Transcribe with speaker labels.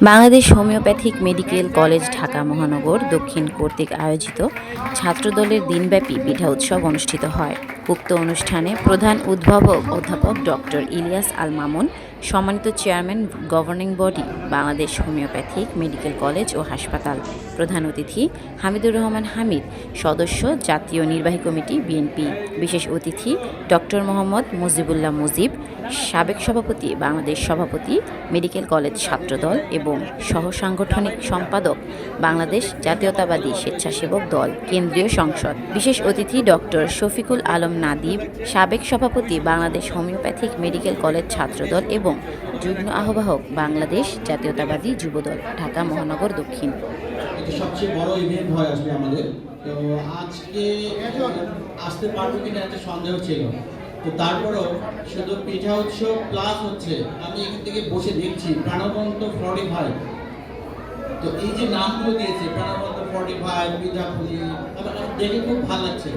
Speaker 1: Bangladesh homeopathic medical college Dhaka মহানগর দক্ষিণ কর্তৃক আয়োজিত ছাত্রদলের দিনব্যাপী পিঠা উৎসব অনুষ্ঠিত হয়। উক্ত অনুষ্ঠানে প্রধান উদ্ভাবক অধ্যাপক ডক্টর ইলিয়াস আল মামুন, সম্মানিত chairman governing body Bangladesh homeopathic medical college ও হাসপাতাল, প্রধান অতিথি হামিদুর রহমান হামিদ, সদস্য জাতীয় নির্বাহী কমিটি বিএনপি, বিশেষ অতিথি ডক্টর মোহাম্মদ মুজিবুল্লাহ মুজিব, সাবেক সভাপতি বাংলাদেশ সভাপতি মেডিকেল কলেজ ছাত্রদল এবং সহ সাংগঠনিক সম্পাদক বাংলাদেশ জাতীয়তাবাদী স্বেচ্ছাসেবক দল কেন্দ্রীয় সংসদ, বিশেষ অতিথি ডক্টর শফিকুল আলম নাদিব, সাবেক সভাপতি বাংলাদেশ হোমিওপ্যাথিক মেডিকেল কলেজ ছাত্রদল এবং যুগ্ম আহ্বায়ক বাংলাদেশ জাতীয়তাবাদী যুবদল ঢাকা মহানগর দক্ষিণ।
Speaker 2: সবচেয়ে বড় ইভেন্ট হয় আসলে আমাদের। তো আজকে আসতে পারবো কিনা একটা সন্দেহ ছিল, তো তারপরও শুধু পিঠা উৎসব প্লাস হচ্ছে আমি এখান থেকে বসে দেখছি প্রাণবন্ত 45। তো এই যে নামগুলো দিয়েছে প্রাণবন্ত 45 পিঠাপুলি, আমার দেখে খুব ভালো লাগছে।